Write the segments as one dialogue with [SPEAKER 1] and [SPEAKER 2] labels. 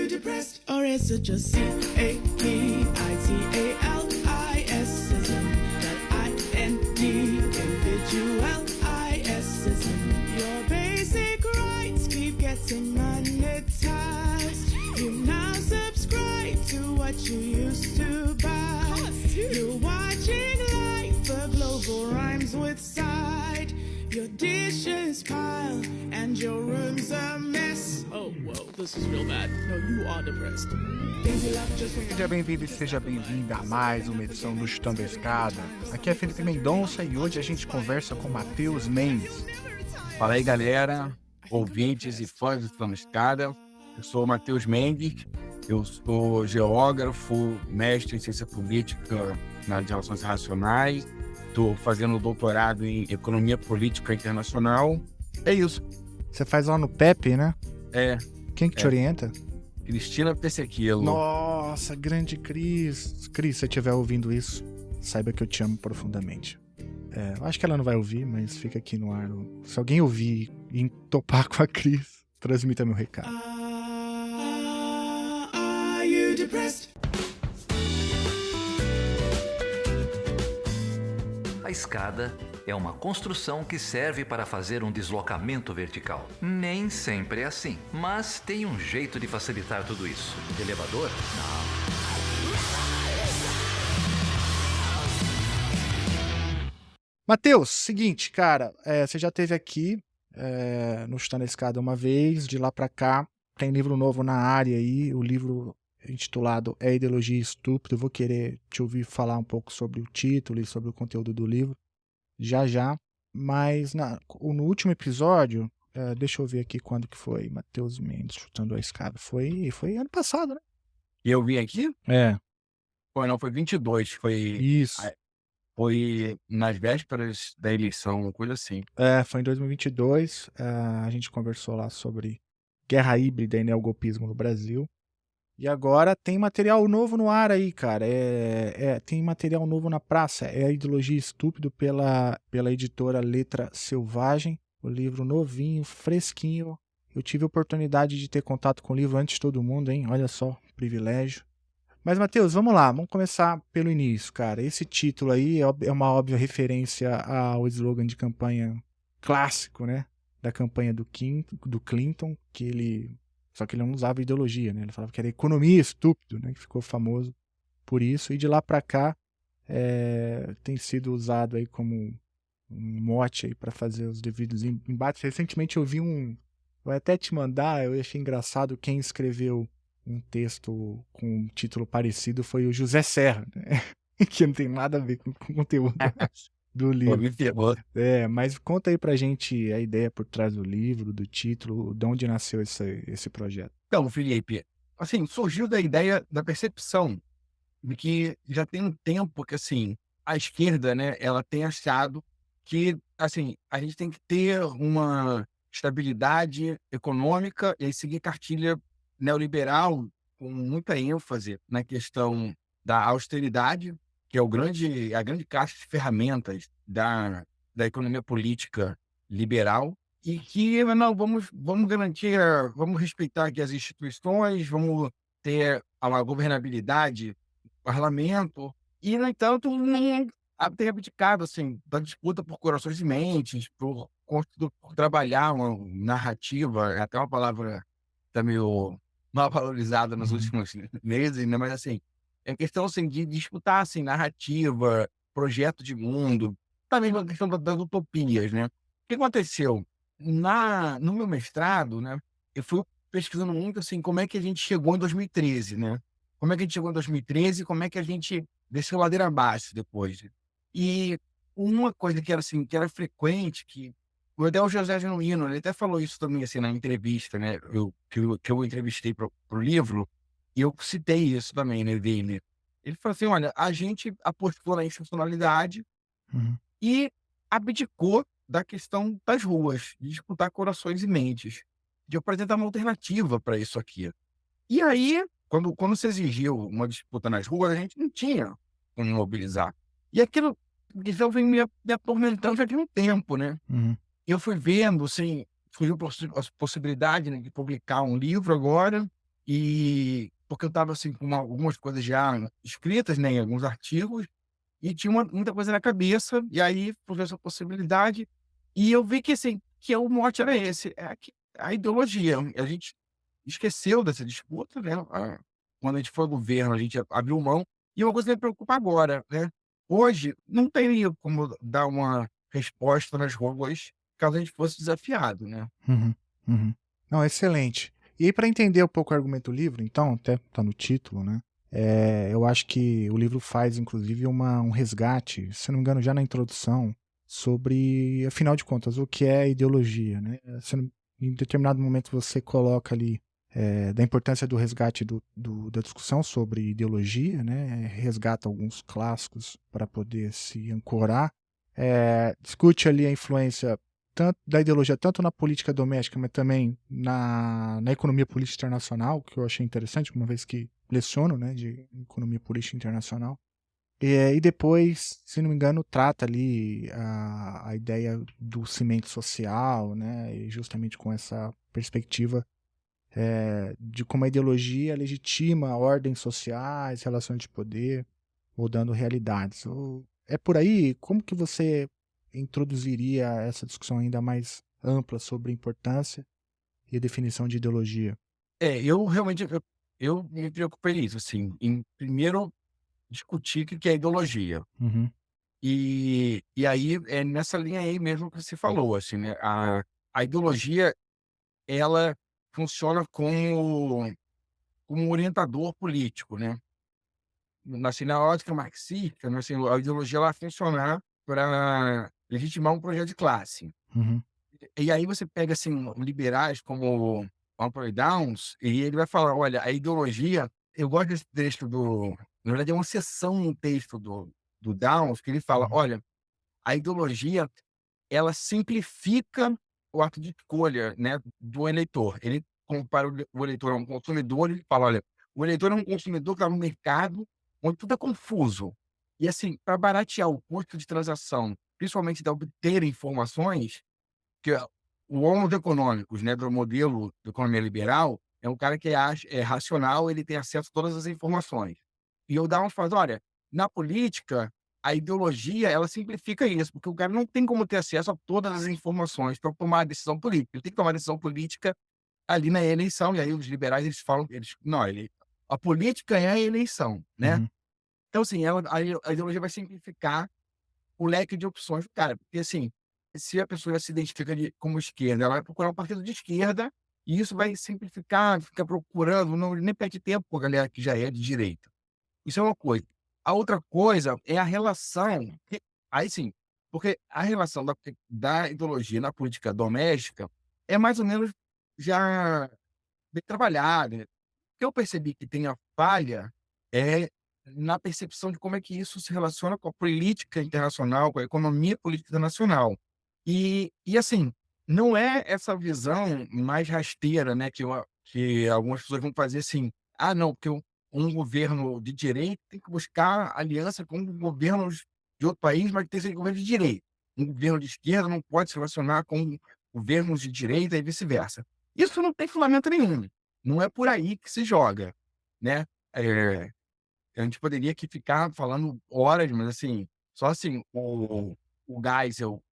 [SPEAKER 1] you depressed, or is it just C-A-P-I-T-A-L-I-S-ism? That I-N-D, individualism. Your basic rights keep getting monetized. You now subscribe to what you used to buy. You're watching life, the global rhymes with side. Your dishes pile and your room's a mess. Oh, whoa, this is real bad. No, you are depressed.
[SPEAKER 2] Seja bem-vindo e seja bem-vinda a mais uma edição do Chutando a Escada. Aqui é Felipe Mendonça e hoje a gente conversa com Matheus Mendes.
[SPEAKER 3] Fala aí, galera, ouvintes e fãs do Chutando a Escada. Eu sou o Matheus Mendes, eu sou geógrafo, mestre em ciência política na área de relações internacionais. Estou fazendo doutorado em economia política internacional. É isso.
[SPEAKER 2] Você faz lá no PEP, né?
[SPEAKER 3] É.
[SPEAKER 2] Quem que te orienta?
[SPEAKER 3] Cristina Pessequilo.
[SPEAKER 2] Nossa, grande Cris. Cris, se você estiver ouvindo isso, saiba que eu te amo profundamente. Eu acho que ela não vai ouvir, mas fica aqui no ar. Se alguém ouvir e topar com a Cris, transmita meu recado.
[SPEAKER 1] Are you depressed?
[SPEAKER 4] A escada é uma construção que serve para fazer um deslocamento vertical. Nem sempre é assim, mas tem um jeito de facilitar tudo isso. Elevador? Não.
[SPEAKER 2] Matheus, seguinte, cara, você já esteve aqui no Chutando a Escada uma vez, de lá pra cá, tem livro novo na área aí, o livro intitulado É Ideologia Estúpida. Eu vou querer te ouvir falar um pouco sobre o título e sobre o conteúdo do livro, já, mas no último episódio, deixa eu ver aqui quando que foi, Matheus Mendes Chutando a Escada, foi ano passado, né?
[SPEAKER 3] E eu vim aqui? Foi 22,
[SPEAKER 2] Isso.
[SPEAKER 3] Foi nas vésperas da eleição, uma coisa assim.
[SPEAKER 2] Foi em 2022, a gente conversou lá sobre guerra híbrida e neogolpismo no Brasil. E agora tem material novo no ar aí, cara. Tem material novo na praça. É a Ideologia Estúpido pela editora Letra Selvagem. O livro novinho, fresquinho. Eu tive a oportunidade de ter contato com o livro antes de todo mundo, hein? Olha só, privilégio. Mas, Matheus, vamos lá. Vamos começar pelo início, cara. Esse título aí é uma óbvia referência ao slogan de campanha clássico, né? Da campanha do Clinton, só que ele não usava ideologia, né? Ele falava que era economia estúpido, né? Que ficou famoso por isso. E de lá para cá tem sido usado aí como um mote aí para fazer os devidos embates. Recentemente eu vi vou até te mandar, eu achei engraçado, quem escreveu um texto com um título parecido foi o José Serra, né? Que não tem nada a ver com o conteúdo do livro. Mas conta aí pra gente a ideia por trás do livro, do título, de onde nasceu esse projeto.
[SPEAKER 3] Então, Felipe, assim, surgiu da ideia, da percepção de que já tem um tempo que, assim, a esquerda, né, ela tem achado que, assim, a gente tem que ter uma estabilidade econômica e aí seguir cartilha neoliberal com muita ênfase na questão da austeridade, que é a grande caixa de ferramentas da economia política liberal, e que não vamos garantir, vamos respeitar aqui as instituições, vamos ter uma governabilidade do parlamento, e, no entanto, não ter abdicado assim, da disputa por corações e mentes, por trabalhar uma narrativa, é até uma palavra está meio mal valorizada nos últimos meses, né? Mas assim, é questão assim, de disputar assim, narrativa, projeto de mundo, também a questão das utopias, né? O que aconteceu? No meu mestrado, né, eu fui pesquisando muito assim, como é que a gente chegou em 2013, né? Como é que a gente chegou em 2013 e como é que a gente desceu ladeira abaixo depois. E uma coisa que era assim, que era frequente, que o José Genuíno, ele até falou isso também assim, na entrevista, né, que eu entrevistei pro livro, e eu citei isso também, né, dele. Ele falou assim, olha, a gente apostou na institucionalidade e abdicou da questão das ruas, de disputar corações e mentes, de apresentar uma alternativa para isso aqui. E aí, quando se exigiu uma disputa nas ruas, a gente não tinha como mobilizar. E aquilo vem me atormentando já tem um tempo, né? Eu fui vendo, assim, surgiu a possibilidade, né, de publicar um livro agora, e porque eu estava assim com algumas coisas já escritas, né, em alguns artigos, e tinha muita coisa na cabeça, e aí fui ver essa possibilidade, e eu vi que assim, que o mote era esse, é que a ideologia, a gente esqueceu dessa disputa, né, quando a gente foi ao governo, a gente abriu mão, e é uma coisa que me preocupa agora, né. Hoje, não teria como dar uma resposta nas ruas, caso a gente fosse desafiado, né.
[SPEAKER 2] Uhum, uhum. Não, excelente. E aí, para entender um pouco o argumento do livro, então, até tá no título, né? Eu acho que o livro faz, inclusive, um resgate, se não me engano, já na introdução, sobre, afinal de contas, o que é ideologia, né? Em determinado momento você coloca ali da importância do resgate da discussão sobre ideologia, né? Resgata alguns clássicos para poder se ancorar. Discute ali a influência tanto da ideologia, tanto na política doméstica, mas também na economia política internacional, que eu achei interessante, uma vez que leciono, né, de economia política internacional. E depois, se não me engano, trata ali a ideia do cimento social, né, e justamente com essa perspectiva de como a ideologia legitima ordens sociais, relações de poder, mudando realidades. É por aí? Como que você introduziria essa discussão ainda mais ampla sobre a importância e a definição de ideologia?
[SPEAKER 3] Eu realmente eu me preocupei nisso, assim, em primeiro discutir o que que é ideologia.
[SPEAKER 2] Uhum,
[SPEAKER 3] E aí, é nessa linha aí mesmo que você falou, assim, né, a ideologia, ela funciona como um orientador político, né. Assim, na ótica marxista, né, assim, a ideologia ela vai funcionar para legitimar um projeto de classe.
[SPEAKER 2] uhum,
[SPEAKER 3] E aí você pega, assim, liberais como Humphrey Downs, e ele vai falar: "Olha, a ideologia", eu gosto desse texto na verdade é uma seção no texto do Downs, que ele fala:
[SPEAKER 2] uhum,
[SPEAKER 3] "Olha, a ideologia, ela simplifica o ato de escolha, né, do eleitor". Ele compara o eleitor a um consumidor, ele fala: "Olha, o eleitor é um consumidor que está no mercado onde tudo é confuso". E, assim, para baratear o custo de transação, principalmente de obter informações, que o Homo econômicos, né, do modelo de economia liberal, é um cara que é racional, ele tem acesso a todas as informações. E o Downs fala: "Olha, na política, a ideologia, ela simplifica isso, porque o cara não tem como ter acesso a todas as informações para tomar a decisão política. Ele tem que tomar a decisão política ali na eleição", e aí os liberais eles falam, eles não, ele a política é a eleição, né.
[SPEAKER 2] uhum,
[SPEAKER 3] Então, assim, a ideologia vai simplificar o leque de opções do cara, porque assim, se a pessoa se identifica como esquerda, ela vai procurar um partido de esquerda, e isso vai simplificar, fica procurando, não nem perde tempo com a galera que já é de direita. Isso é uma coisa. A outra coisa é a relação aí sim, porque a relação da ideologia na política doméstica é mais ou menos já bem trabalhada. O que eu percebi que tem a falha é na percepção de como é que isso se relaciona com a política internacional, com a economia política internacional. E assim, não é essa visão mais rasteira, né, que algumas pessoas vão fazer assim: "Ah, não, porque um governo de direita tem que buscar aliança com governos de outro país, mas tem que ser governo de direita. Um governo de esquerda não pode se relacionar com governos de direita e vice-versa". Isso não tem fundamento nenhum. Não é por aí que se joga, né. Eh, a gente poderia aqui ficar falando horas, mas assim, só assim, o Geisel,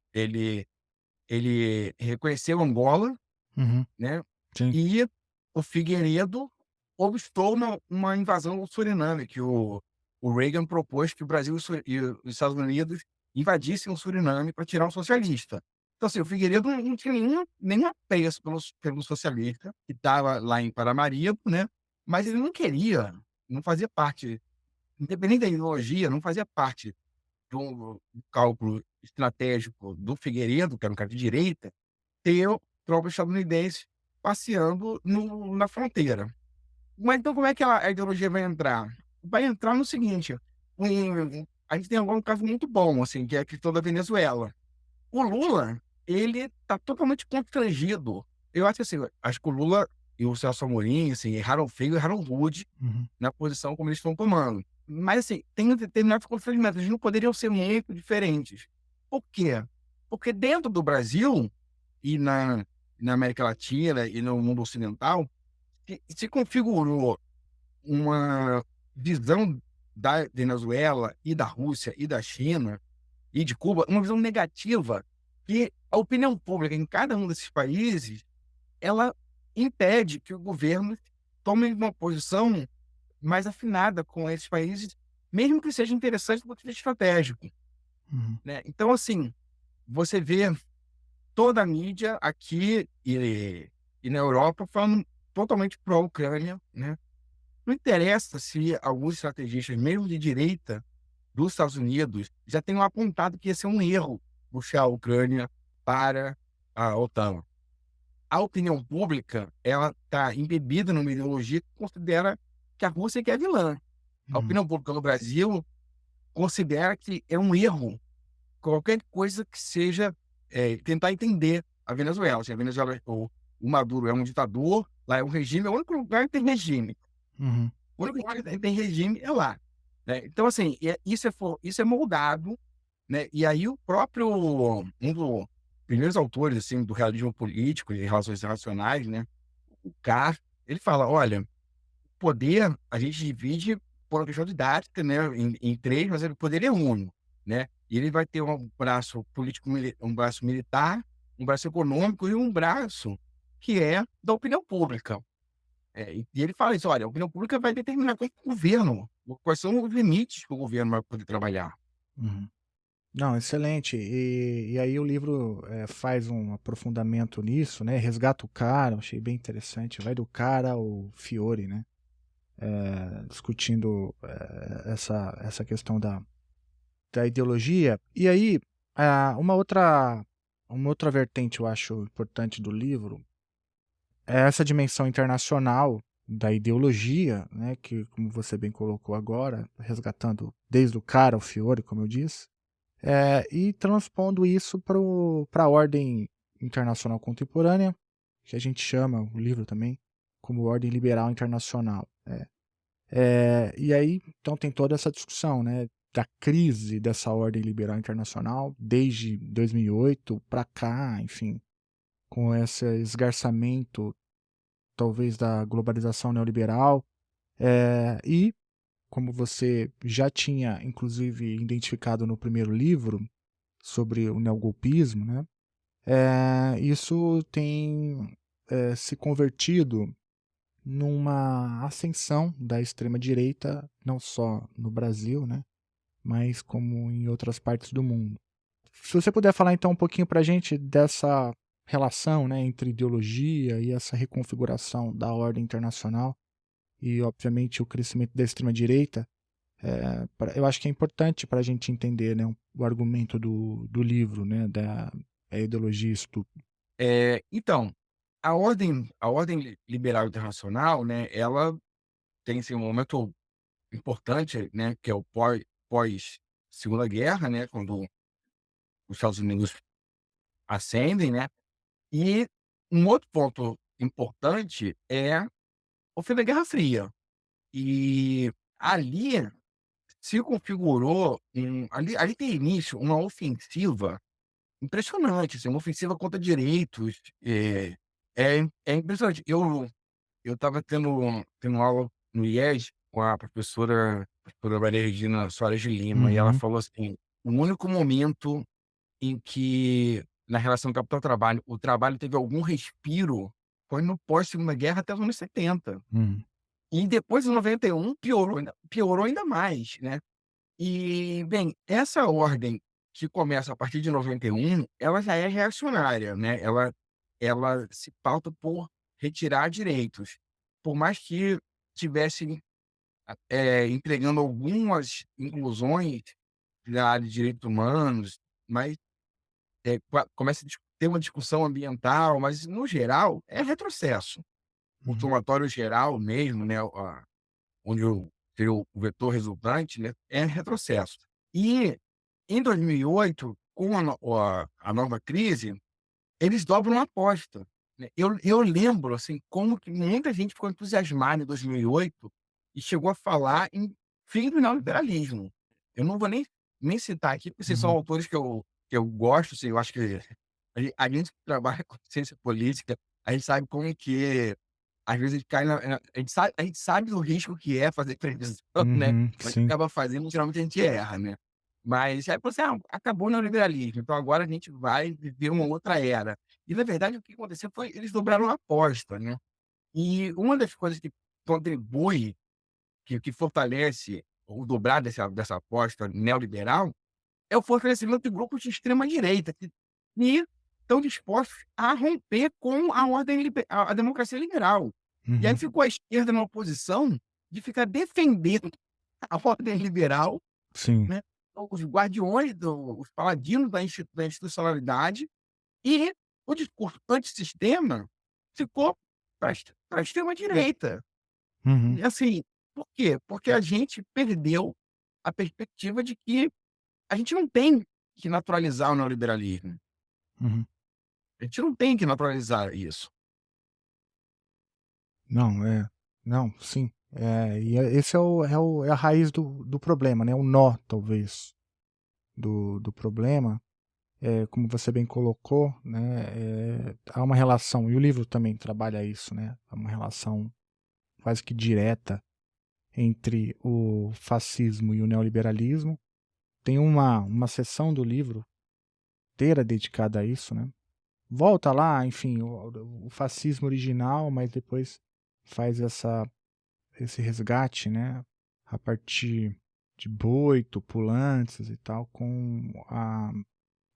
[SPEAKER 3] ele reconheceu Angola,
[SPEAKER 2] uhum.
[SPEAKER 3] né,
[SPEAKER 2] Sim.
[SPEAKER 3] e o Figueiredo obstou uma invasão ao Suriname, que o Reagan propôs que o Brasil e os Estados Unidos invadissem o Suriname para tirar um socialista. Então, assim, o Figueiredo não tinha nenhum apreço pelo socialista, que estava lá em Paramaribo, né, mas ele não queria, não fazia parte, independente da ideologia, não fazia parte do cálculo estratégico do Figueiredo, que era um cara de direita, ter tropas estadunidenses passeando na fronteira. Mas então como é que a ideologia vai entrar? Vai entrar no seguinte, a gente tem agora um caso muito bom, assim, que é a questão da Venezuela. O Lula, ele tá totalmente constrangido. Eu acho que assim, acho que o Lula e o Celso Amorim, assim, erraram feio, erraram rude
[SPEAKER 2] Uhum,
[SPEAKER 3] na posição como eles estão tomando. Mas assim, tem um determinados constrangimentos, eles não poderiam ser muito diferentes. Por quê? Porque dentro do Brasil e na América Latina e no mundo ocidental, se configurou uma visão da Venezuela e da Rússia e da China e de Cuba, uma visão negativa, que a opinião pública em cada um desses países, ela impede que o governo tome uma posição mais afinada com esses países, mesmo que seja interessante do ponto de vista estratégico,
[SPEAKER 2] Uhum.
[SPEAKER 3] né. Então, assim, você vê toda a mídia aqui e na Europa falando totalmente pró-Ucrânia, né. Não interessa se alguns estrategistas, mesmo de direita, dos Estados Unidos, já tenham apontado que ia ser um erro puxar a Ucrânia para a OTAN. A opinião pública, ela está embebida numa ideologia que considera que a Rússia que é vilã. A
[SPEAKER 2] Uhum.
[SPEAKER 3] opinião pública no Brasil considera que é um erro qualquer coisa que seja tentar entender a Venezuela. Se a Venezuela, o Maduro é um ditador, lá é um regime, é o único lugar que tem regime.
[SPEAKER 2] Uhum.
[SPEAKER 3] O único lugar que tem regime é lá, né. Então, assim, isso é moldado, né, e aí o próprio um dos primeiros autores, assim, do realismo político e relações internacionais, né, o Carr, ele fala: "Olha, poder a gente divide por uma questão didática, né, em 3, mas o poder é um, né, e ele vai ter um braço político um braço militar, um braço econômico e um braço que é da opinião pública". E ele fala isso: "Olha, a opinião pública vai determinar qual é o governo, quais são os limites que o governo vai poder trabalhar".
[SPEAKER 2] Uhum. Não, excelente. E aí o livro faz um aprofundamento nisso, né? Resgata o cara, achei bem interessante. Vai do cara ao Fiore, né? Discutindo essa questão da ideologia. E aí, uma outra vertente eu acho importante do livro é essa dimensão internacional da ideologia, né? Que, como você bem colocou agora, resgatando desde o cara ao Fiore, como eu disse. E transpondo isso para a ordem internacional contemporânea, que a gente chama, o livro também, como ordem liberal internacional. E aí, então, tem toda essa discussão, né, da crise dessa ordem liberal internacional, desde 2008 para cá, enfim, com esse esgarçamento, talvez, da globalização neoliberal, e, como você já tinha, inclusive, identificado no primeiro livro, sobre o neogolpismo, né? Isso tem se convertido numa ascensão da extrema-direita, não só no Brasil, né? Mas como em outras partes do mundo. Se você puder falar então um pouquinho para a gente dessa relação, né, entre ideologia e essa reconfiguração da ordem internacional e, obviamente, o crescimento da extrema-direita, eu acho que é importante para a gente entender, né, o argumento do livro, né, da ideologia estúpida.
[SPEAKER 3] Então, a ordem liberal internacional, né, ela tem, assim, um momento importante, né, que é o pós Segunda Guerra, né, quando os Estados Unidos ascendem, né, e um outro ponto importante é o fim da Guerra Fria. E ali se configurou ali tem início uma ofensiva impressionante, assim, uma ofensiva contra direitos, é impressionante. Eu estava tendo aula no IES com a professora Maria Regina Soares de Lima, e ela
[SPEAKER 2] Uhum,
[SPEAKER 3] falou assim: "O único momento em que, na relação capital-trabalho, o trabalho teve algum respiro foi no pós-Segunda Guerra até os anos 70.
[SPEAKER 2] uhum,
[SPEAKER 3] E depois, em 91, piorou ainda mais, né". E, bem, essa ordem que começa a partir de 91, ela já é reacionária, né, ela se pauta por retirar direitos. Por mais que tivesse, entregando algumas inclusões na área de direitos humanos, mas, começa a ter uma discussão ambiental, mas no geral é retrocesso. O
[SPEAKER 2] uhum,
[SPEAKER 3] somatório geral mesmo, né, onde seria o vetor resultante, né, é retrocesso. E em 2008, com a nova crise, eles dobram a aposta, né. Eu lembro, assim, como que muita gente ficou entusiasmada em 2008 e chegou a falar em fim do neoliberalismo. Eu não vou nem citar aqui, porque esses são
[SPEAKER 2] uhum,
[SPEAKER 3] autores que eu gosto, assim, eu acho que a gente que trabalha com ciência política, a gente sabe como que às vezes a gente cai a gente sabe do risco que é fazer previsão, né,
[SPEAKER 2] Uhum,
[SPEAKER 3] mas
[SPEAKER 2] sim.
[SPEAKER 3] acaba fazendo, geralmente a gente erra, né. Mas aí você: "Ah, acabou o neoliberalismo, então agora a gente vai viver uma outra era". E na verdade o que aconteceu foi eles dobraram a aposta, né. E uma das coisas que contribui, que fortalece o dobrar dessa aposta neoliberal, é o fortalecimento de grupos de extrema direita que estão dispostos a romper com a ordem a democracia liberal. E aí
[SPEAKER 2] Uhum,
[SPEAKER 3] ficou a esquerda na oposição de ficar defendendo a ordem liberal,
[SPEAKER 2] sim.
[SPEAKER 3] né, os guardiões os paladinos da institucionalidade, e o discurso antissistema ficou para a extrema direita.
[SPEAKER 2] Uhum,
[SPEAKER 3] E assim, por quê? Porque a gente perdeu a perspectiva de que a gente não tem que naturalizar o neoliberalismo.
[SPEAKER 2] uhum.
[SPEAKER 3] A gente não tem que naturalizar isso.
[SPEAKER 2] Não, não, sim. Esse é a raiz do problema, né, o nó, talvez, do problema. Como você bem colocou, né, há uma relação, e o livro também trabalha isso, né, há uma relação quase que direta entre o fascismo e o neoliberalismo. Tem uma seção do livro inteira dedicada a isso, né. Volta lá, enfim, o fascismo original, mas depois faz esse resgate, né, a partir de Boito, Pulantzas e tal, com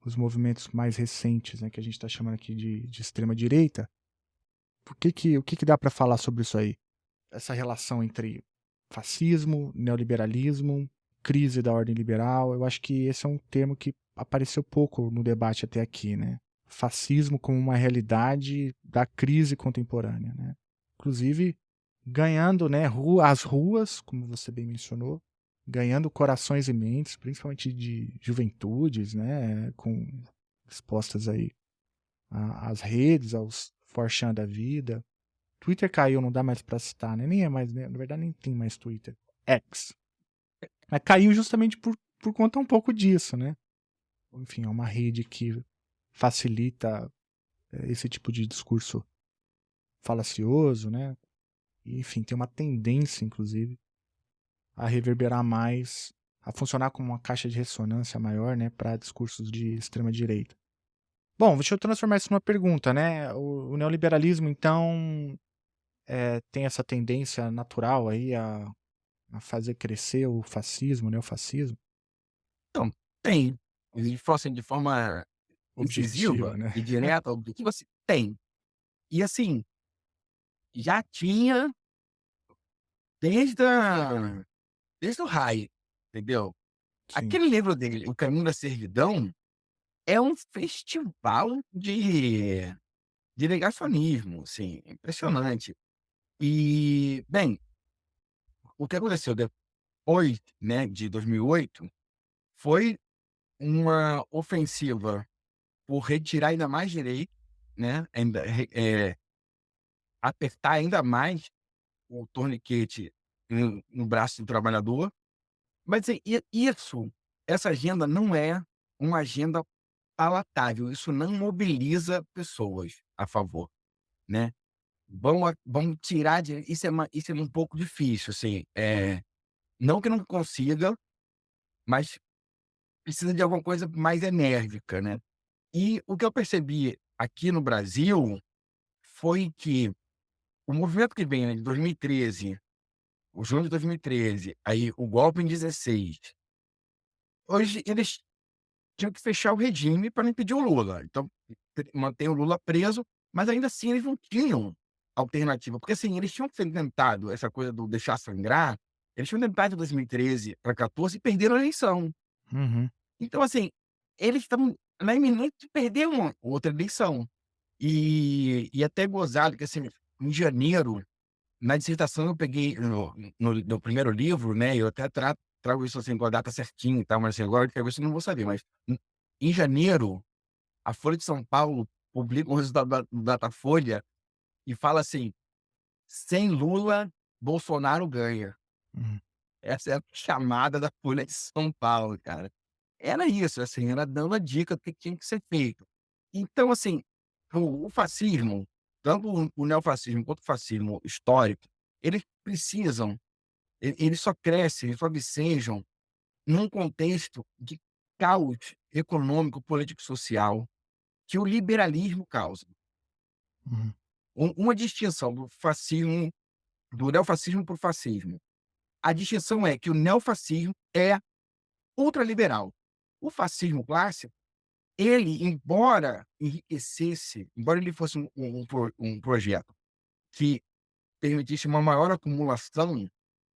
[SPEAKER 2] os movimentos mais recentes, né, que a gente está chamando aqui de extrema direita. O que que dá para falar sobre isso aí? Essa relação entre fascismo, neoliberalismo, crise da ordem liberal. Eu acho que esse é um termo que apareceu pouco no debate até aqui, né? Fascismo como uma realidade da crise contemporânea, né? Inclusive ganhando, né, as ruas, como você bem mencionou, ganhando corações e mentes, principalmente de juventudes, né, com expostas aí às redes, aos forchan da vida. Twitter caiu, não dá mais pra citar, né? Nem é mais, né? Na verdade nem tem mais Twitter. X. Mas caiu justamente por conta um pouco disso, né? Enfim, é uma rede que facilita esse tipo de discurso falacioso, né? E, enfim, tem uma tendência, inclusive, a reverberar mais, a funcionar como uma caixa de ressonância maior, né, para discursos de extrema direita. Bom, deixa eu transformar isso numa pergunta, né? O neoliberalismo, então, tem essa tendência natural aí a fazer crescer o fascismo, o neofascismo,
[SPEAKER 3] Então, tem. Se fosse de forma
[SPEAKER 2] objetiva,
[SPEAKER 3] incisiva
[SPEAKER 2] né?
[SPEAKER 3] e direta, objetiva, assim, tem. E assim, já tinha desde desde o Hayek, entendeu?
[SPEAKER 2] Sim.
[SPEAKER 3] Aquele livro dele, O Caminho da Servidão, é um festival de negacionismo, assim, impressionante. E, bem, o que aconteceu depois, né, de 2008, foi uma ofensiva por retirar ainda mais direito, né, apertar ainda mais o torniquete no braço do trabalhador. Mas assim, essa agenda não é uma agenda palatável, isso não mobiliza pessoas a favor, né. Vamos tirar de isso é um pouco difícil, assim, não que não consiga, mas precisa de alguma coisa mais enérgica, né. E o que eu percebi aqui no Brasil foi que o movimento que vem, né, de 2013, o junho de 2013, aí o golpe em 16, hoje eles tinham que fechar o regime para não impedir o Lula. Então, mantém o Lula preso, mas ainda assim eles não tinham alternativa, porque assim, eles tinham tentado essa coisa do deixar sangrar, eles tinham tentado em 2013 para 14 e perderam a eleição.
[SPEAKER 2] Uhum.
[SPEAKER 3] Então assim, eles estavam na iminente de perder uma outra eleição. E até gozado que assim, em janeiro, na dissertação eu peguei no primeiro livro, né, eu até trago isso, assim, com a data certinha e tal, mas assim, agora de cabeça eu não vou saber, mas em janeiro, a Folha de São Paulo publica o resultado da do Datafolha e fala assim: "Sem Lula, Bolsonaro ganha".
[SPEAKER 2] Uhum.
[SPEAKER 3] Essa é a chamada da Folha de São Paulo, cara. Era isso, assim, era dando a dica do que tinha que ser feito. Então, assim, o fascismo, tanto o neofascismo quanto o fascismo histórico, eles precisam, eles só crescem, eles só vicejam num contexto de caos econômico, político e social que o liberalismo causa.
[SPEAKER 2] Uhum,
[SPEAKER 3] Uma distinção do neofascismo para o fascismo. A distinção é que o neofascismo é ultraliberal. O fascismo clássico, ele, embora enriquecesse, embora ele fosse um projeto que permitisse uma maior acumulação,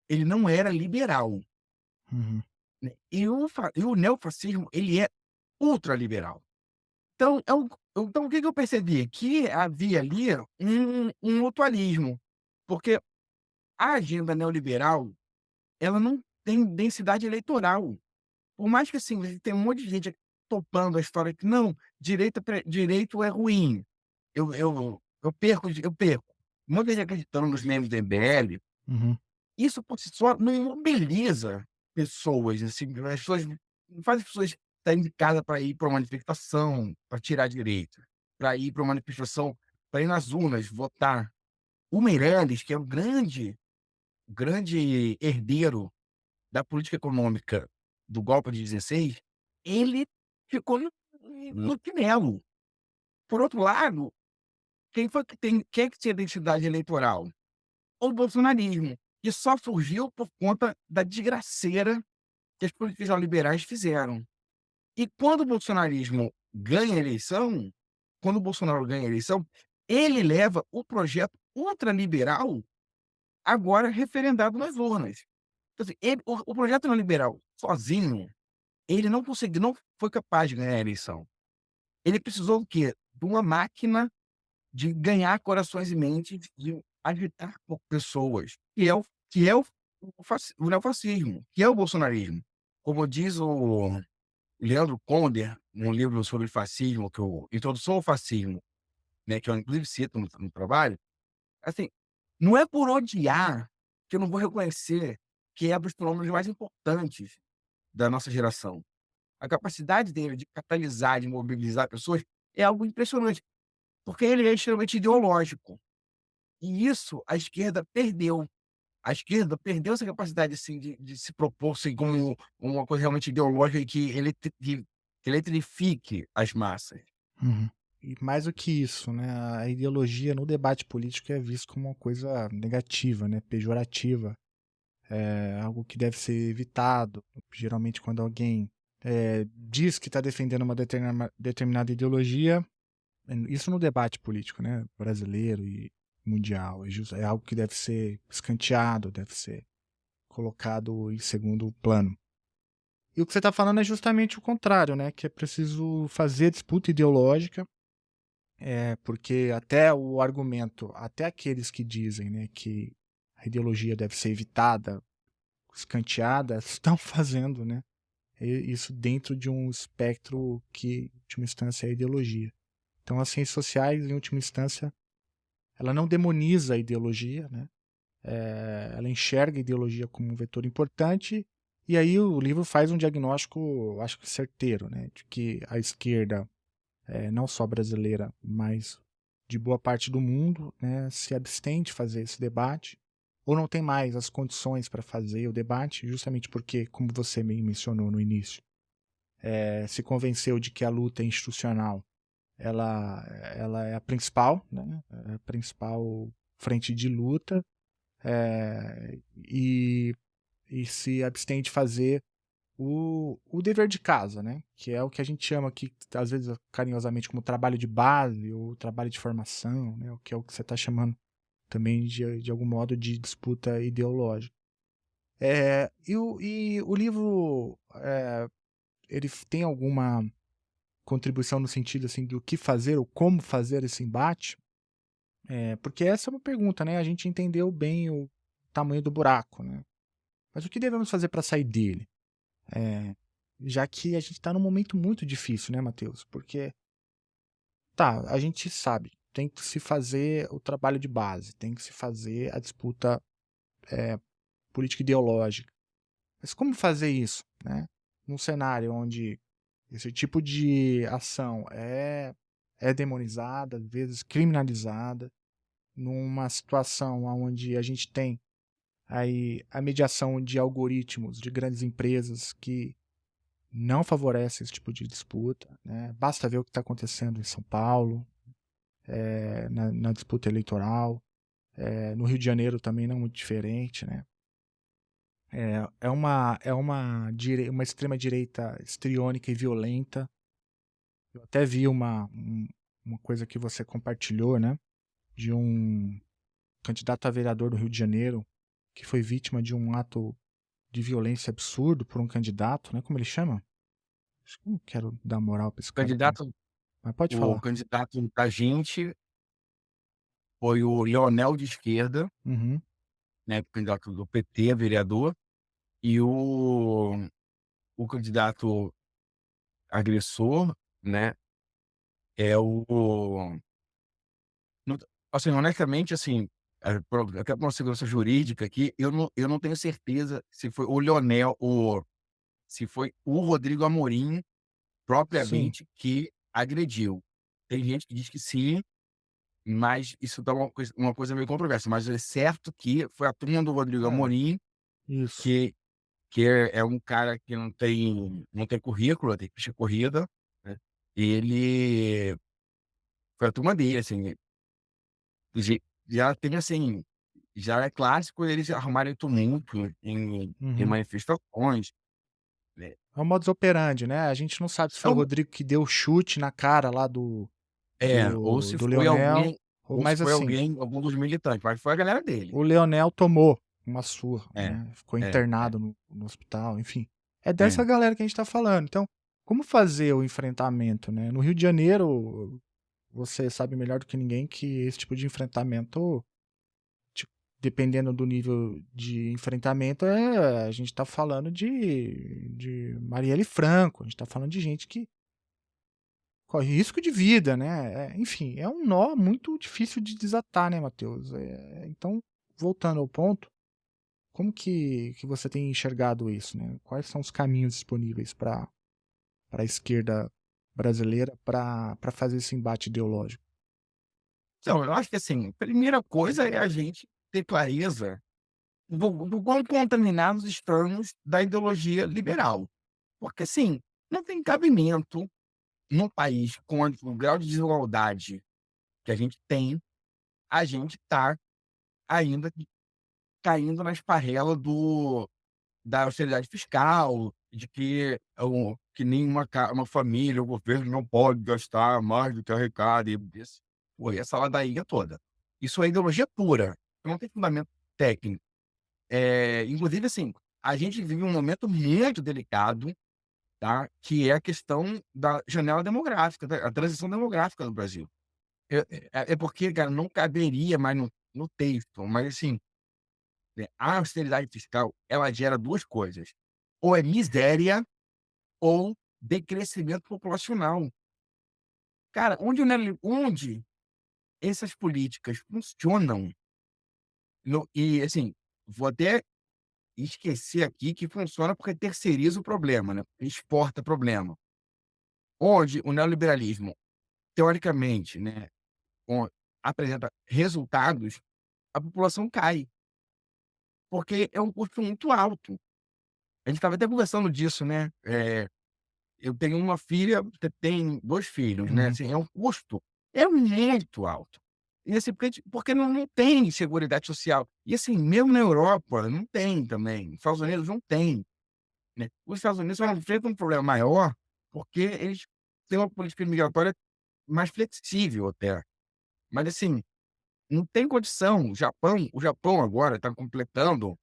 [SPEAKER 3] ele não era liberal,
[SPEAKER 2] uhum,
[SPEAKER 3] né. E o neofascismo, ele é ultraliberal. Então, então o que que eu percebi? Que havia ali um mutualismo, porque a agenda neoliberal, ela não tem densidade eleitoral. Por mais que, assim, tem um monte de gente topando a história que: "Não, direito é ruim, eu perco". Um monte de gente acreditando nos memes do MBL.
[SPEAKER 2] uhum,
[SPEAKER 3] Isso por si só não mobiliza pessoas, assim, as pessoas não faz as pessoas saírem de casa para ir para uma manifestação, para tirar direito, para ir para uma manifestação, para ir nas urnas votar. O Meirelles, que é o grande herdeiro da política econômica do golpe de 16, ele ficou no chinelo. Por outro lado, quem é que tinha identidade eleitoral? O bolsonarismo, que só surgiu por conta da desgraceira que as políticas neoliberais fizeram. E quando o bolsonarismo ganha a eleição, quando o Bolsonaro ganha a eleição, ele leva o projeto ultraliberal agora referendado nas urnas. Então, assim, o projeto neoliberal sozinho, ele não foi capaz de ganhar a eleição. Ele precisou do quê? De uma máquina de ganhar corações e mentes, de agitar por pessoas, que é o neofascismo, que é o bolsonarismo. Como diz o Leandro Conder, num livro sobre fascismo, que eu Introdução ao Fascismo, né, que eu inclusive cito no trabalho, assim, não é por odiar que eu não vou reconhecer que é um dos fenômenos mais importantes da nossa geração. A capacidade dele de catalisar, de mobilizar pessoas é algo impressionante, porque ele é extremamente ideológico. E isso a esquerda perdeu. A esquerda perdeu essa capacidade, assim, de se propor, assim, como uma coisa realmente ideológica e que eletrifique as massas.
[SPEAKER 2] uhum. E mais do que isso, né, a ideologia no debate político é vista como uma coisa negativa, né, pejorativa, é algo que deve ser evitado. Geralmente, quando alguém diz que está defendendo uma determinada ideologia, isso no debate político, né, brasileiro e mundial, é algo que deve ser escanteado, deve ser colocado em segundo plano. E o que você está falando é justamente o contrário, né, que é preciso fazer disputa ideológica, porque até o argumento, até aqueles que dizem, né, que a ideologia deve ser evitada, escanteada, estão fazendo, né, isso dentro de um espectro que, em última instância, é a ideologia. Então, as ciências sociais, em última instância, ela não demoniza a ideologia, né? Ela enxerga a ideologia como um vetor importante, e aí o livro faz um diagnóstico, acho que certeiro, né? De que a esquerda, não só brasileira, mas de boa parte do mundo, né, se abstém de fazer esse debate, ou não tem mais as condições para fazer o debate, justamente porque, como você me mencionou no início, se convenceu de que a luta institucional ela é a principal, né, a principal frente de luta, e, e se abstém de fazer o dever de casa, né, que é o que a gente chama aqui, às vezes carinhosamente, como trabalho de base ou trabalho de formação, né, que é o que você está chamando também de algum modo de disputa ideológica. E o livro, ele tem alguma contribuição no sentido assim do que fazer ou como fazer esse embate? Porque essa é uma pergunta, né? A gente entendeu bem o tamanho do buraco, né? Mas o que devemos fazer para sair dele? Já que a gente está num momento muito difícil, né, Matheus? Porque, tá, a gente sabe, tem que se fazer o trabalho de base, tem que se fazer a disputa política ideológica. Mas como fazer isso, né? Num cenário onde esse tipo de ação é é demonizada, às vezes criminalizada, numa situação onde a gente tem aí a mediação de algoritmos de grandes empresas que não favorecem esse tipo de disputa, né? Basta ver o que está acontecendo em São Paulo, na disputa eleitoral, no Rio de Janeiro também não muito diferente, né? Uma extrema-direita histriônica e violenta. Eu até vi uma coisa que você compartilhou, né? De um candidato a vereador do Rio de Janeiro que foi vítima de um ato de violência absurdo por um candidato, né? Como ele chama? Acho que eu não quero dar moral pra esse
[SPEAKER 3] O
[SPEAKER 2] cara, não.
[SPEAKER 3] candidato
[SPEAKER 2] Mas pode
[SPEAKER 3] o
[SPEAKER 2] falar.
[SPEAKER 3] candidato da gente foi o Leonel de esquerda,
[SPEAKER 2] Uhum.
[SPEAKER 3] né, candidato do PT a vereador, e o candidato agressor, né, é não assim, honestamente, assim, até por uma segurança jurídica aqui, eu não tenho certeza se foi o Leonel ou se foi o Rodrigo Amorim,
[SPEAKER 2] Sim.
[SPEAKER 3] propriamente, que agrediu. Tem gente que diz que sim, mas isso dá uma coisa meio controversa, mas é certo que foi a turma do Rodrigo
[SPEAKER 2] É,
[SPEAKER 3] Amorim,
[SPEAKER 2] isso.
[SPEAKER 3] que é um cara que não tem currículo, tem ficha corrida, né, ele foi a turma dele, assim, já teve, assim, já é clássico eles arrumarem tumulto em
[SPEAKER 2] Uhum.
[SPEAKER 3] manifestações, né.
[SPEAKER 2] É o modus operandi, né? A gente não sabe se
[SPEAKER 3] É
[SPEAKER 2] foi o
[SPEAKER 3] um
[SPEAKER 2] Rodrigo que deu chute na cara lá do,
[SPEAKER 3] ou
[SPEAKER 2] do,
[SPEAKER 3] se
[SPEAKER 2] do
[SPEAKER 3] foi
[SPEAKER 2] Leonel,
[SPEAKER 3] alguém ou se
[SPEAKER 2] mas
[SPEAKER 3] foi
[SPEAKER 2] assim,
[SPEAKER 3] alguém, algum dos militantes, mas foi a galera dele.
[SPEAKER 2] o Leonel tomou uma surra,
[SPEAKER 3] É,
[SPEAKER 2] né? Ficou
[SPEAKER 3] é, é,
[SPEAKER 2] internado no hospital, enfim. É dessa
[SPEAKER 3] é.
[SPEAKER 2] galera que a gente tá falando. Então, como fazer o enfrentamento, né? No Rio de Janeiro, você sabe melhor do que ninguém que esse tipo de enfrentamento, tipo, dependendo do nível de enfrentamento, a gente tá falando de Marielle Franco, a gente tá falando de gente que corre risco de vida, né? Enfim, é um nó muito difícil de desatar, né, Matheus? Então, voltando ao ponto, como que você tem enxergado isso, né? Quais são os caminhos disponíveis para a esquerda brasileira para fazer esse embate ideológico?
[SPEAKER 3] Então, eu acho que, assim, a primeira coisa é a gente ter clareza do quão contaminados estamos da ideologia liberal. Porque, assim, não tem cabimento num país com o grau de desigualdade que a gente tem, a gente tá ainda caindo na esparrela da austeridade fiscal, de que nenhuma uma família, o governo não pode gastar mais do que arrecada e essa ladainha toda. Isso é ideologia pura, não tem fundamento técnico. Inclusive, assim, a gente vive um momento muito delicado, tá, que é a questão da janela demográfica, a transição demográfica no Brasil. É porque, cara, não caberia mais no texto, mas assim, né, a austeridade fiscal, ela gera 2 coisas: ou é miséria ou decrescimento populacional. Cara, onde essas políticas funcionam, e assim, vou até esquecer aqui que funciona porque terceiriza o problema, né, exporta problema. Onde o neoliberalismo, teoricamente, né, on apresenta resultados, a população cai, porque é um custo muito alto. A gente estava até conversando disso, né, eu tenho uma filha, você tem 2 filhos, né,
[SPEAKER 2] Uhum.
[SPEAKER 3] assim, é um custo é muito alto. E assim, porque não tem seguridade social. E assim, mesmo na Europa não tem também, nos Estados Unidos não tem, né. Os Estados Unidos só enfrentam um problema maior, porque eles têm uma política migratória mais flexível até. Mas assim, não tem condição. O Japão agora está completando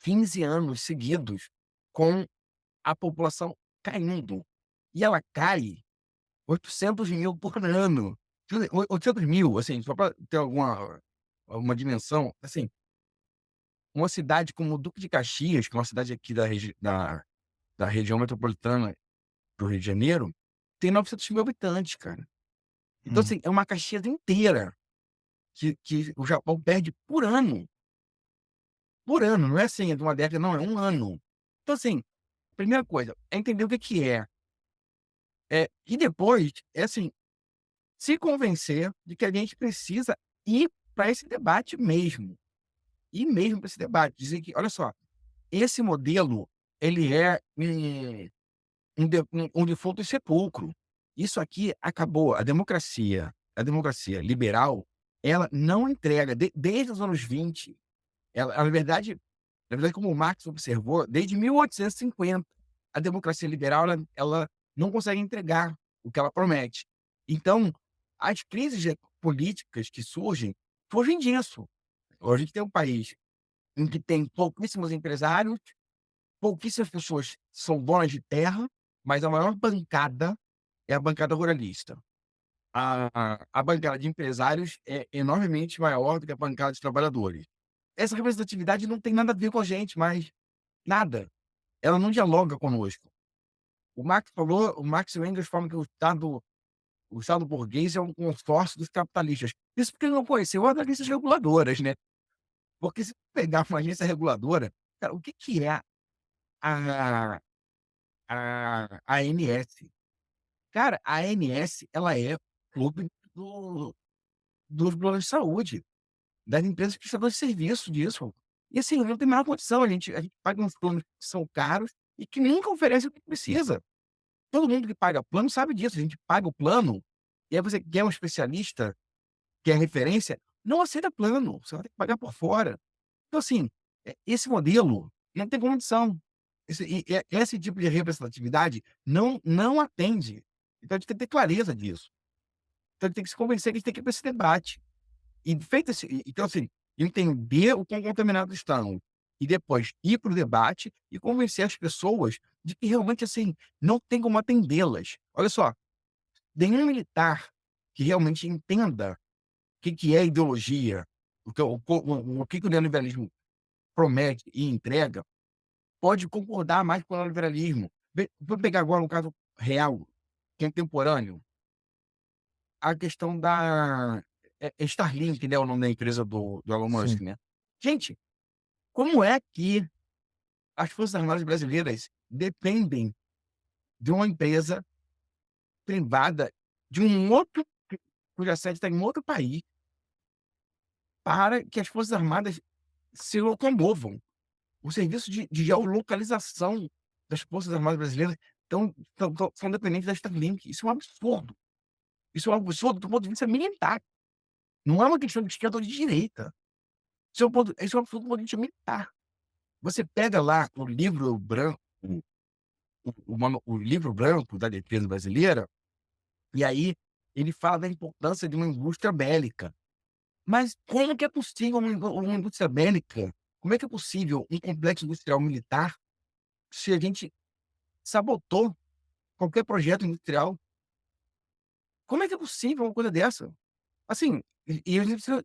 [SPEAKER 3] 15 anos seguidos com a população caindo. E ela cai 800.000 por ano. Quer dizer, 800.000, assim, só para ter alguma dimensão, assim, uma cidade como Duque de Caxias, que é uma cidade aqui da região metropolitana do Rio de Janeiro, tem 900.000 habitantes, cara. Então,
[SPEAKER 2] Uhum.
[SPEAKER 3] assim, é uma Caxias inteira que o Japão perde por ano. Por ano, não é assim, é de uma década, não, é um ano. Então, assim, primeira coisa, é entender o que que é. E depois, é assim, se convencer de que a gente precisa ir para esse debate mesmo. Ir mesmo para esse debate. Dizer que, olha só, esse modelo, ele é um defunto e sepulcro. Isso aqui acabou. A democracia liberal, ela não entrega, desde os anos 20, ela, na verdade, como o Marx observou, desde 1850, a democracia liberal, ela não consegue entregar o que ela promete. Então, as crises políticas que surgem disso. Hoje a gente tem um país em que tem pouquíssimos empresários, pouquíssimas pessoas são donas de terra, mas a maior bancada é a bancada ruralista. A bancada de empresários é enormemente maior do que a bancada de trabalhadores. Essa representatividade não tem nada a ver com a gente, mas nada. Ela não dialoga conosco. O Marx e o Engels falam que o Estado burguês é um consórcio dos capitalistas. Isso porque ele não conheceu as agências reguladoras, né? Porque se pegar uma agência reguladora, cara, o que que é a a ANS? Cara, a ANS, ela é clube dos planos de saúde, das empresas prestadoras de serviço disso. E assim, não tem a menor condição, a gente paga uns planos que são caros e que nunca oferecem o que precisa. Todo mundo que paga plano sabe disso, a gente paga o plano, e aí você quer um especialista, quer referência, não aceita plano, você vai ter que pagar por fora. Então assim, esse modelo não tem condição. Esse tipo de representatividade não atende. Então a gente tem que ter clareza disso. Então a gente tem que se convencer que a gente tem que ir para esse debate. E feito então assim, entender o quão contaminados estão, e depois ir para o debate e convencer as pessoas de que realmente, assim, não tem como atendê-las. Olha só, nenhum militar que realmente entenda o que que é ideologia, o que o neoliberalismo promete e entrega, pode concordar mais com o neoliberalismo. Vou pegar agora um caso real, contemporâneo, a questão da Starlink, né, o nome da empresa do Elon Musk,
[SPEAKER 2] Sim.
[SPEAKER 3] né. Gente, como é que as Forças Armadas brasileiras dependem de uma empresa privada de um outro cuja sede está em outro país, para que as Forças Armadas se locomovam? O serviço de geolocalização das Forças Armadas brasileiras são dependentes da Starlink. Isso é um absurdo. Isso é um absurdo do ponto de vista militar. Não é uma questão de esquerda ou de direita. Isso é um absurdo do ponto de vista militar. Você pega lá o livro branco, o livro branco da defesa brasileira, e aí ele fala da importância de uma indústria bélica. Mas como é que é possível uma indústria bélica? Como é que é possível um complexo industrial militar se a gente sabotou qualquer projeto industrial? Como é que é possível uma coisa dessa? Assim,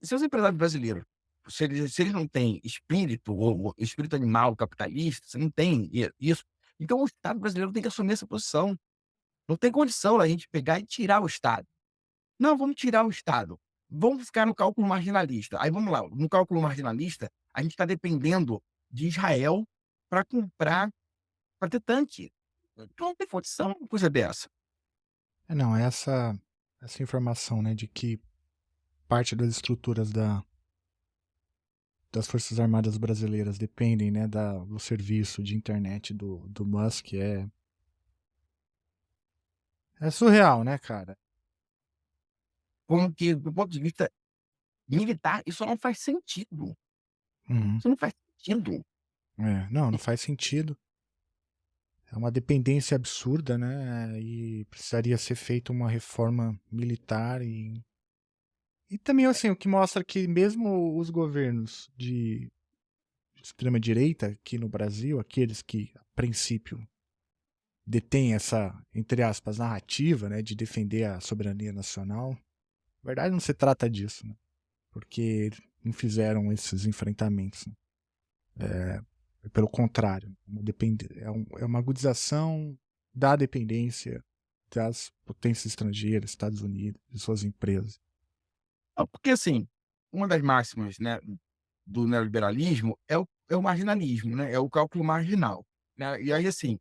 [SPEAKER 3] se os empresários brasileiros, se eles não têm espírito, ou espírito animal capitalista, se não tem isso, então o Estado brasileiro tem que assumir essa posição. Não tem condição a gente pegar e tirar o Estado. Não, vamos tirar o Estado. Vamos ficar no cálculo marginalista. Aí vamos lá, no cálculo marginalista, a gente está dependendo de Israel para comprar, para ter tanque. Não tem condição uma coisa dessa.
[SPEAKER 2] Não, essa informação, né, de que parte das estruturas das Forças Armadas brasileiras dependem, né, do serviço de internet do Musk é surreal, né, cara?
[SPEAKER 3] Como que, do ponto de vista militar, isso não faz sentido.
[SPEAKER 2] Uhum.
[SPEAKER 3] Isso não faz sentido.
[SPEAKER 2] Não faz sentido. É uma dependência absurda, né? E precisaria ser feita uma reforma militar e também, assim, o que mostra que mesmo os governos de extrema-direita aqui no Brasil, aqueles que, a princípio, detêm essa, entre aspas, narrativa, né, de defender a soberania nacional, na verdade não se trata disso, né? Porque não fizeram esses enfrentamentos, né? Pelo contrário, é uma agudização da dependência das potências estrangeiras, Estados Unidos e suas empresas.
[SPEAKER 3] Porque, assim, uma das máximas, né, do neoliberalismo é o marginalismo, né, é o cálculo marginal, né. E aí, assim,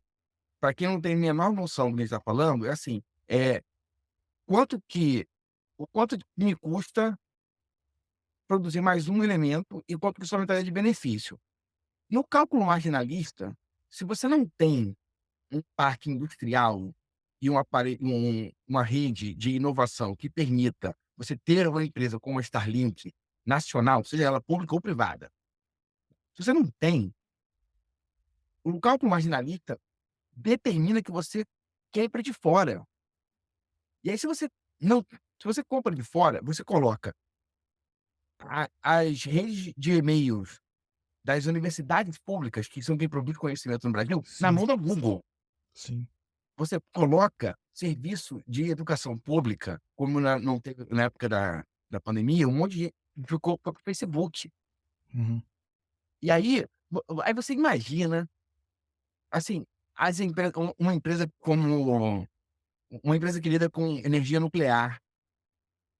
[SPEAKER 3] para quem não tem a menor noção do que a gente está falando, é assim, quanto que o quanto me custa produzir mais um elemento e quanto que isso aumentaria de benefício. No cálculo marginalista, se você não tem um parque industrial e uma rede de inovação que permita você ter uma empresa como a Starlink nacional, seja ela pública ou privada, se você não tem, o cálculo marginalista determina que você quer ir para de fora. E aí, se você compra de fora, você coloca as redes de e-mails das universidades públicas, que são quem produz conhecimento no Brasil, na
[SPEAKER 2] Sim,
[SPEAKER 3] mão da Google.
[SPEAKER 2] sim.
[SPEAKER 3] Você coloca serviço de educação pública, como não teve na época da pandemia, um monte de gente ficou para o Facebook.
[SPEAKER 2] Uhum.
[SPEAKER 3] E aí você imagina, assim, uma empresa como uma empresa que lida com energia nuclear,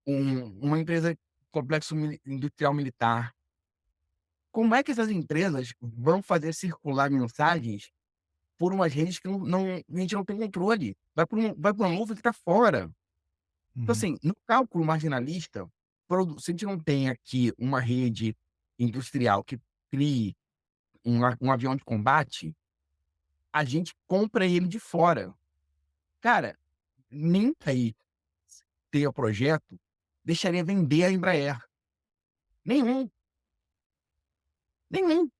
[SPEAKER 3] uma empresa complexo industrial militar. Como é que essas empresas vão fazer circular mensagens por umas redes que a gente não tem controle? Vai para uma nuvem que está fora. Então,
[SPEAKER 2] Uhum.
[SPEAKER 3] assim, no cálculo marginalista, se a gente não tem aqui uma rede industrial que crie um avião de combate, a gente compra ele de fora. Cara, nem aí ter o projeto deixaria vender a Embraer. Nenhum, nenhum.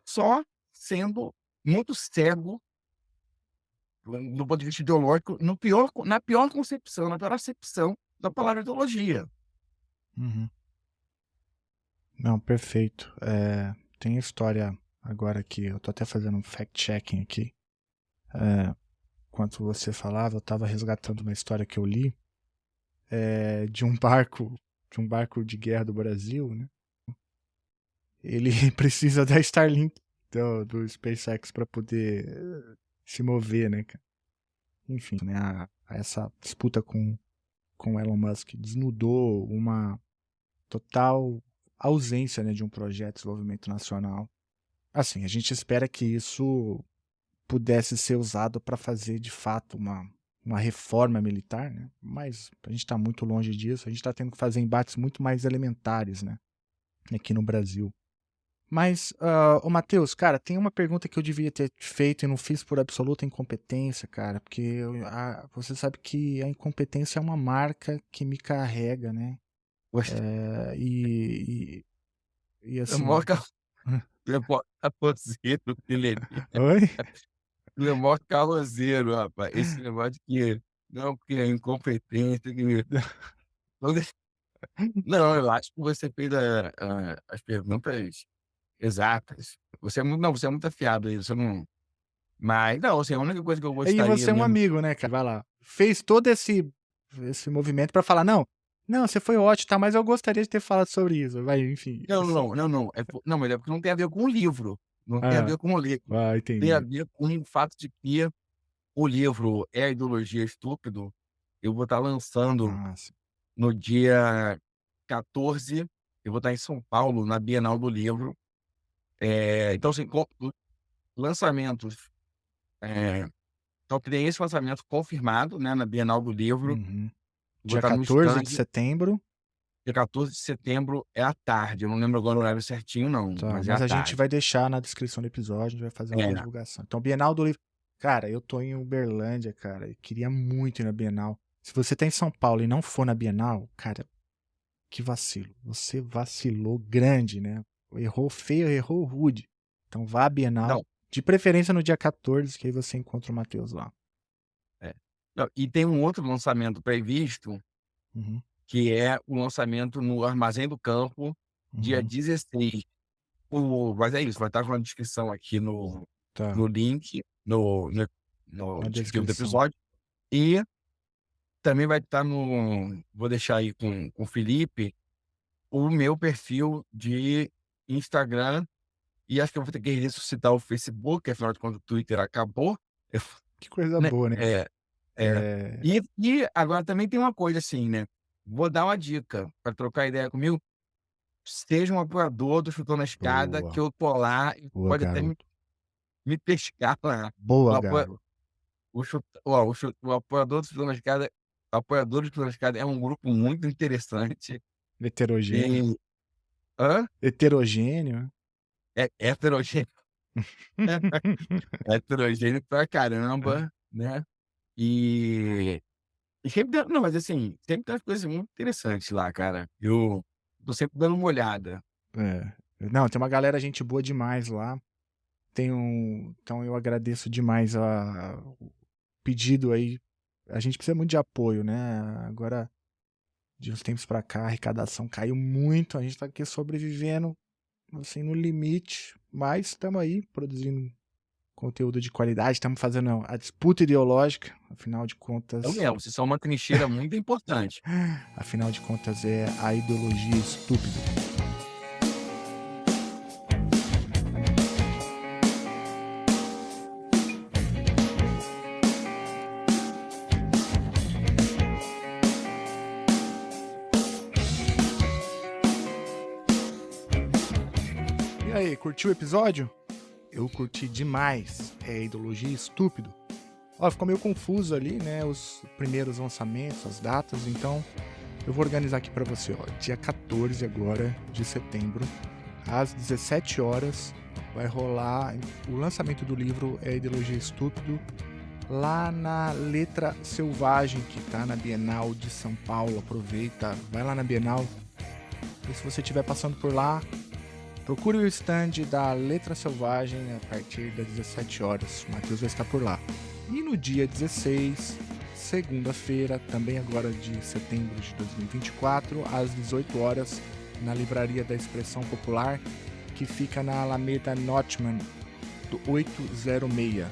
[SPEAKER 3] Só sendo muito cego do ponto de vista ideológico, na pior concepção, na pior acepção da palavra ideologia.
[SPEAKER 2] Uhum. Não, perfeito. Tem história agora que eu tô até fazendo um fact-checking aqui. Enquanto você falava, eu tava resgatando uma história que eu li de um barco de guerra do Brasil, né? Ele precisa da Starlink do SpaceX para poder se mover, né, cara? Enfim, né, essa disputa com Elon Musk desnudou uma total ausência, né, de um projeto de desenvolvimento nacional. Assim, a gente espera que isso pudesse ser usado para fazer de fato uma reforma militar, né? Mas a gente está muito longe disso, a gente está tendo que fazer embates muito mais elementares, né, aqui no Brasil. Mas, ô Matheus, cara, tem uma pergunta que eu devia ter feito e não fiz por absoluta incompetência, cara, porque você sabe que a incompetência é uma marca que me carrega, né?
[SPEAKER 3] Poxa,
[SPEAKER 2] É, e
[SPEAKER 3] é o maior
[SPEAKER 2] assim.
[SPEAKER 3] carrozeiro que ele
[SPEAKER 2] Oi?
[SPEAKER 3] é o maior carrozeiro, rapaz. Esse negócio de que não, porque é incompetência, que não, eu acho que você fez as perguntas exatas. Você é muito afiado aí, você não mas não, assim, a única coisa que eu
[SPEAKER 2] E
[SPEAKER 3] gostaria
[SPEAKER 2] você é um
[SPEAKER 3] mesmo
[SPEAKER 2] amigo, né, cara? Vai lá. Fez todo esse movimento pra falar, não, não, você foi ótimo, tá, mas eu gostaria de ter falado sobre isso. Vai, enfim.
[SPEAKER 3] não, mas é porque não tem a ver com o livro, não tem a
[SPEAKER 2] Ah,
[SPEAKER 3] ver com o livro, tem a
[SPEAKER 2] entendi.
[SPEAKER 3] ver com o fato de que o livro É a Ideologia Estúpido, eu vou estar lançando
[SPEAKER 2] Ah, sim.
[SPEAKER 3] no dia 14, eu vou estar em São Paulo, na Bienal do Livro. Então, assim, lançamentos, eh, então tem esse lançamento confirmado, né, na Bienal do Livro,
[SPEAKER 2] Uhum.
[SPEAKER 3] vou
[SPEAKER 2] Dia
[SPEAKER 3] estar no
[SPEAKER 2] 14 de
[SPEAKER 3] stand,
[SPEAKER 2] setembro.
[SPEAKER 3] dia 14 de setembro é à tarde, eu não lembro agora o horário certinho não,
[SPEAKER 2] Tá,
[SPEAKER 3] mas é à
[SPEAKER 2] mas a gente
[SPEAKER 3] tarde.
[SPEAKER 2] vai deixar na descrição do episódio, a gente vai fazer uma
[SPEAKER 3] É,
[SPEAKER 2] divulgação. Então, Bienal do Livro. Cara, eu tô em Uberlândia, cara. Eu queria muito ir na Bienal. Se você tá em São Paulo e não for na Bienal, cara, que vacilo. Você vacilou grande, né? Errou feio, errou rude. Então vá à Bienal.
[SPEAKER 3] não,
[SPEAKER 2] De preferência no dia 14, que aí você encontra o Matheus lá.
[SPEAKER 3] é. Não, e tem um outro lançamento previsto,
[SPEAKER 2] Uhum,
[SPEAKER 3] que é o lançamento no Armazém do Campo, dia
[SPEAKER 2] uhum.
[SPEAKER 3] 16. Mas é isso, vai estar com a descrição aqui
[SPEAKER 2] Tá,
[SPEAKER 3] no link, no
[SPEAKER 2] na
[SPEAKER 3] descritivo do
[SPEAKER 2] descrição.
[SPEAKER 3] episódio. E também vai estar vou deixar aí com o Felipe, o meu perfil de Instagram. E acho que eu vou ter que ressuscitar o Facebook, afinal de contas o Twitter acabou. Eu
[SPEAKER 2] Que coisa
[SPEAKER 3] né,
[SPEAKER 2] boa, né?
[SPEAKER 3] é.
[SPEAKER 2] É...
[SPEAKER 3] E agora também tem uma coisa assim, né, vou dar uma dica para trocar ideia comigo, seja um apoiador do Chutão na Escada, que
[SPEAKER 2] Boa,
[SPEAKER 3] eu tô lá e
[SPEAKER 2] boa,
[SPEAKER 3] pode até
[SPEAKER 2] garoto.
[SPEAKER 3] me pescar lá. O
[SPEAKER 2] Boa,
[SPEAKER 3] apoia
[SPEAKER 2] garoto.
[SPEAKER 3] o chu ó, o apoiador do Chutão na Escada Apoiadores pela Escada é um grupo muito interessante
[SPEAKER 2] Heterogêneo.
[SPEAKER 3] e hã?
[SPEAKER 2] Heterogêneo.
[SPEAKER 3] É heterogêneo. Heterogêneo pra caramba, né. E sempre dá não, mas assim, sempre tem umas coisas muito interessantes lá, cara. Eu tô sempre dando uma olhada.
[SPEAKER 2] É. Não, tem uma galera gente boa demais lá. Então eu agradeço demais o pedido aí. A gente precisa muito de apoio, né? Agora, de uns tempos pra cá, a arrecadação caiu muito. A gente tá aqui sobrevivendo, assim, no limite. Mas estamos aí produzindo conteúdo de qualidade. Estamos fazendo a disputa ideológica. Afinal de contas,
[SPEAKER 3] Então mesmo, vocês são uma trincheira muito importante.
[SPEAKER 2] é a ideologia estúpida. E aí, curtiu o episódio? Eu curti demais. É ideologia estúpido. Ó, ficou meio confuso ali, né? Os primeiros lançamentos, as datas. Então, eu vou organizar aqui pra você, ó. Dia 14 agora de setembro, às 17 horas, vai rolar o lançamento do livro É Ideologia Estúpido, lá na Letra Selvagem, que tá na Bienal de São Paulo. Aproveita, vai lá na Bienal. E se você estiver passando por lá, procure o stand da Letra Selvagem a partir das 17 horas. O Matheus vai estar por lá. E no dia 16, segunda-feira, também agora de setembro de 2024, às 18 horas, na Livraria da Expressão Popular, que fica na Alameda Notman, do 806,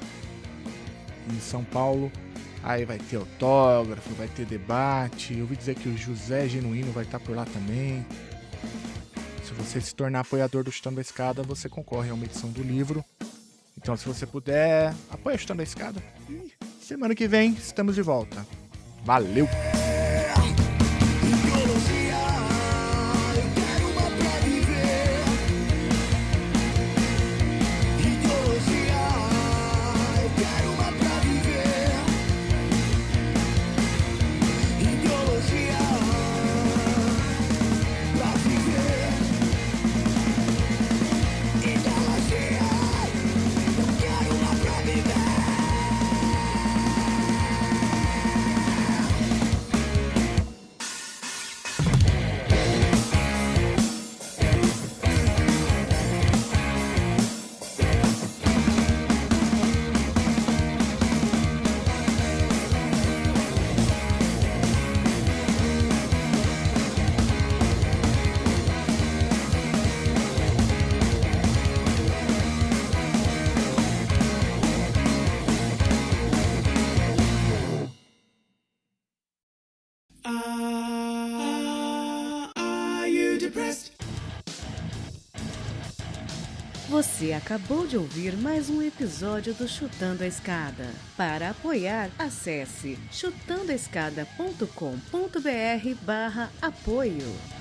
[SPEAKER 2] em São Paulo. Aí vai ter autógrafo, vai ter debate. Eu ouvi dizer que o José Genuíno vai estar por lá também. Se você se tornar apoiador do Chutando a Escada, você concorre a uma edição do livro. Então, se você puder, apoia o Chutando a Escada. E semana que vem estamos de volta. Valeu!
[SPEAKER 1] Are you depressed?
[SPEAKER 5] Você acabou de ouvir mais um episódio do Chutando a Escada. Para apoiar, acesse chutandoaescada.com.br/apoio.